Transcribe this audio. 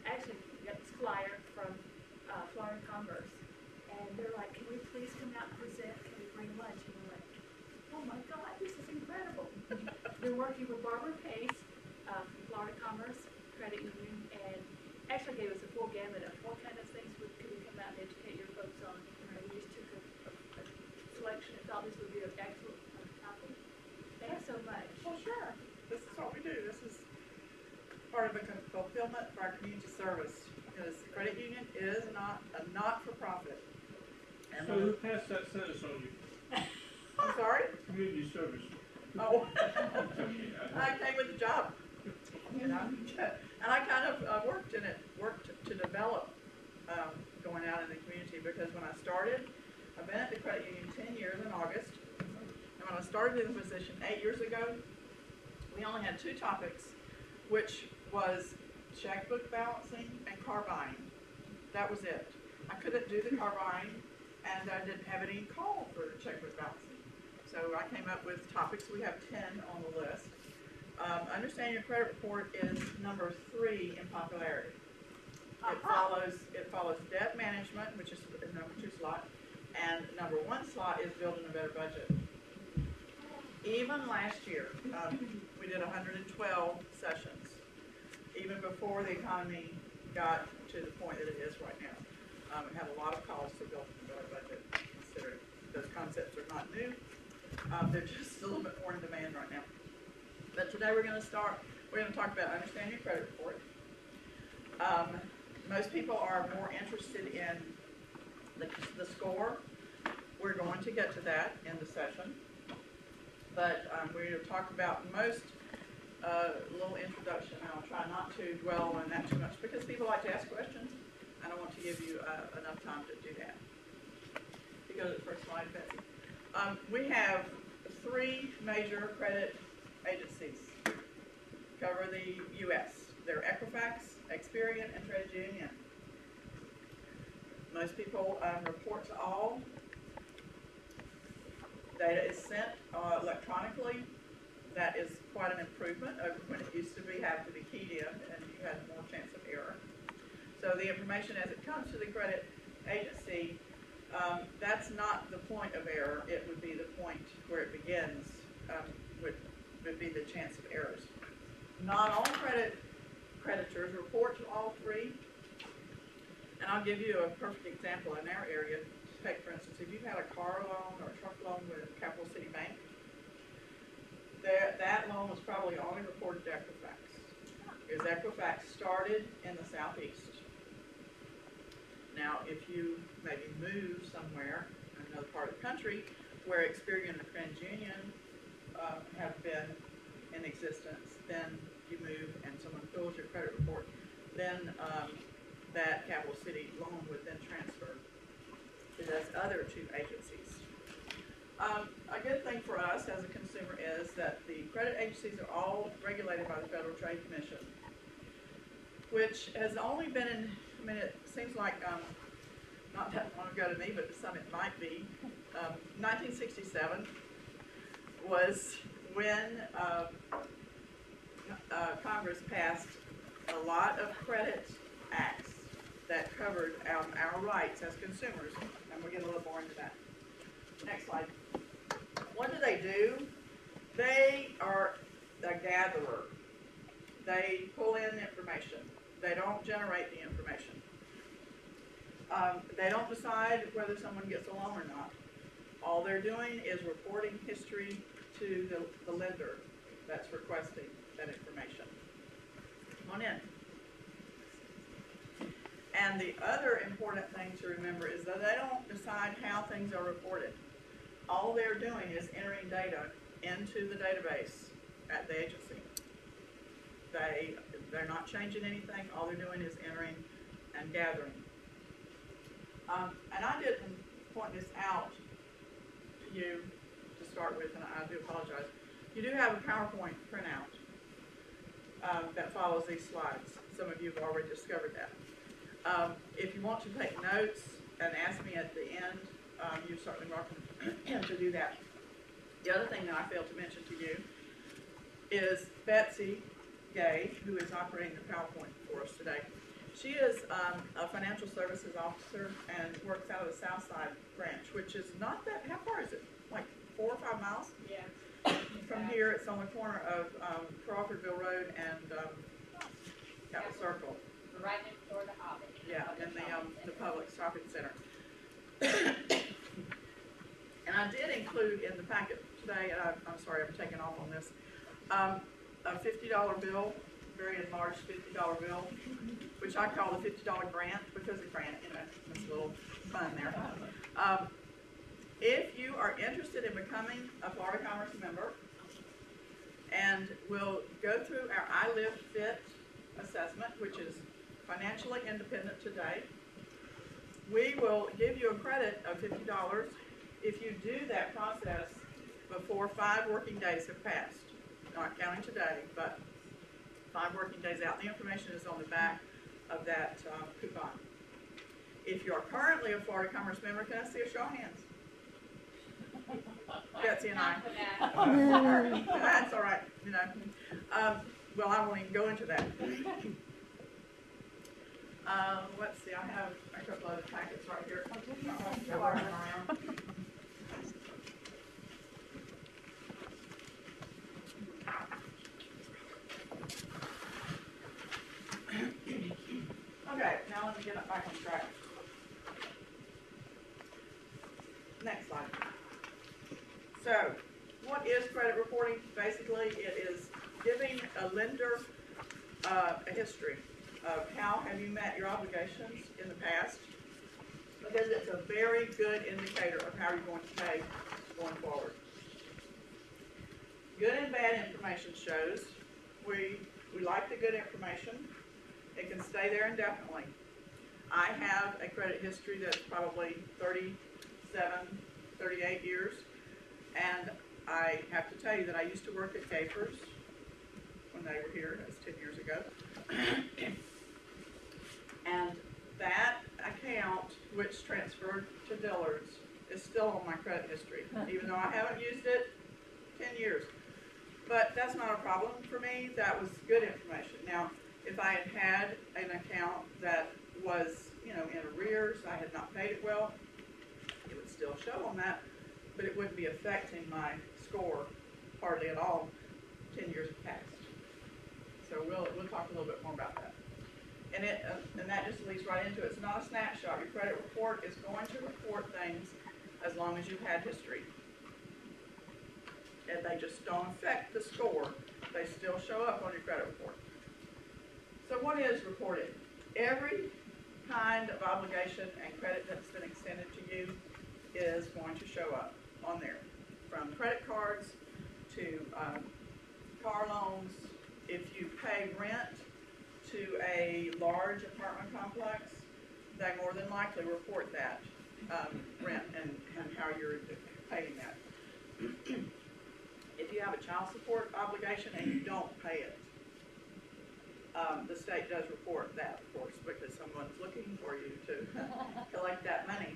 actually got this flyer from Florida Commerce, and they're like, "Can we please come out and present? Can we bring lunch?" And we're like, "Oh my God, this is incredible!" They're working with Barbara Pace from Florida Commerce Credit Union, and actually gave us a full gamut of what kind of things could we come out and educate your folks on. And we just took a selection and thought this would be an excellent topic. Thanks so much. Well, sure. This is what we do. This is part of the fulfillment for our community service, because the credit union is not a not-for-profit. And So who passed that sentence on you? I'm sorry? Community service. Oh, I came with the job, you know, and I kind of worked to develop going out in the community, because when I started, I've been at the credit union 10 years in August, and when I started in the position 8 years ago, we only had 2 topics, which was checkbook balancing and car buying. That was it. I couldn't do the car buying, and I didn't have any call for checkbook balancing. So I came up with topics. We have 10 on the list. Understanding your credit report is number 3 in popularity. It follows debt management, which is the number 2 slot, and number 1 slot is building a better budget. Even last year, we did 112 sessions, even before the economy got to the point that it is right now. We had a lot of calls for building a better budget, considering those concepts are not new. They're just a little bit more in demand right now. But today we're going to talk about understanding your credit report. Most people are more interested in the score. We're going to get to that in the session. But we're going to talk about most little introduction. I'll try not to dwell on that too much, because people like to ask questions, and I want to give you enough time to do that. If you go to the first slide, Betsy. We have 3 major credit agencies cover the U.S. They're Equifax, Experian, and TransUnion. Most people report to all. Data is sent electronically. That is quite an improvement over when it used to have to be keyed in, and you had more chance of error. So the information as it comes to the credit agency, that's not the point of error. It would be the point where it begins, would be the chance of errors. Not all creditors report to all 3. And I'll give you a perfect example in our area. Take, for instance, if you've had a car loan or a truck loan with Capital City Bank, that loan was probably only reported to Equifax, because Equifax started in the Southeast. Now, if you maybe move somewhere in another part of the country where Experian and TransUnion have been in existence, then you move and someone fills your credit report, then that Capital City loan would then transfer to those other 2 agencies. A good thing for us as a consumer is that the credit agencies are all regulated by the Federal Trade Commission, which has only been in, I mean, it seems like not that long ago to me, but to some it might be. 1967 was when Congress passed a lot of credit acts that covered our rights as consumers, and we'll get a little more into that. Next slide. What do? They are a gatherer. They pull in information. They don't generate the information. They don't decide whether someone gets a loan or not. All they're doing is reporting history to the lender that's requesting that information. Come on in. And the other important thing to remember is that they don't decide how things are reported. All they're doing is entering data into the database at the agency. They're not changing anything. All they're doing is entering and gathering. And I didn't point this out to you to start with, and I do apologize. You do have a PowerPoint printout that follows these slides. Some of you have already discovered that. If you want to take notes and ask me at the end, you're certainly welcome to do that. The other thing that I failed to mention to you is Betsy Gay, who is operating the PowerPoint for us today. She is a financial services officer and works out of the South Side branch, which is not that, how far is it? Like 4 or 5 miles? Yeah. From here, it's on the corner of Crawfordville Road and Capitol Circle. Right next door to Hobby. Yeah, in the public shopping center. And I did include in the packet today, and I'm sorry, I'm taking off on this, a $50 bill, very enlarged $50 bill, which I call the $50 grant, because a grant, you know, it's a little fun there. If you are interested in becoming a Florida Commerce member, and we'll go through our I Live Fit assessment, which is financially independent today, we will give you a credit of $50 if you do that process before 5 working days have passed. Not counting today, but 5 working days out. The information is on the back of that coupon. If you are currently a Florida Commerce member, can I see a show of hands? Betsy and I. That's all right, you know. Well, I won't even go into that. Let's see, I have a couple other packets right here. Okay, now let me get it back on track. Next slide. So, what is credit reporting? Basically, it is giving a lender a history of how have you met your obligations in the past, because it's a very good indicator of how you're going to pay going forward. Good and bad information shows we like the good information. It can stay there indefinitely. I have a credit history that's probably 37, 38 years, and I have to tell you that I used to work at Capers when they were here. That's 10 years ago. And that account, which transferred to Dillard's, is still on my credit history, even though I haven't used it 10 years. But that's not a problem for me. That was good information. Now, if I had had an account that was, you know, in arrears, I had not paid it well, it would still show on that, but it wouldn't be affecting my score hardly at all. 10 years have passed. So we'll talk a little bit more about that. And that just leads right into it. It's not a snapshot. Your credit report is going to report things as long as you've had history. And they just don't affect the score. They still show up on your credit report. So what is reported? Every kind of obligation and credit that's been extended to you is going to show up on there. From credit cards to car loans. If you pay rent to a large apartment complex, they more than likely report that rent and how you're paying that. If you have a child support obligation and you don't pay it, the state does report that, of course, because someone's looking for you to collect that money.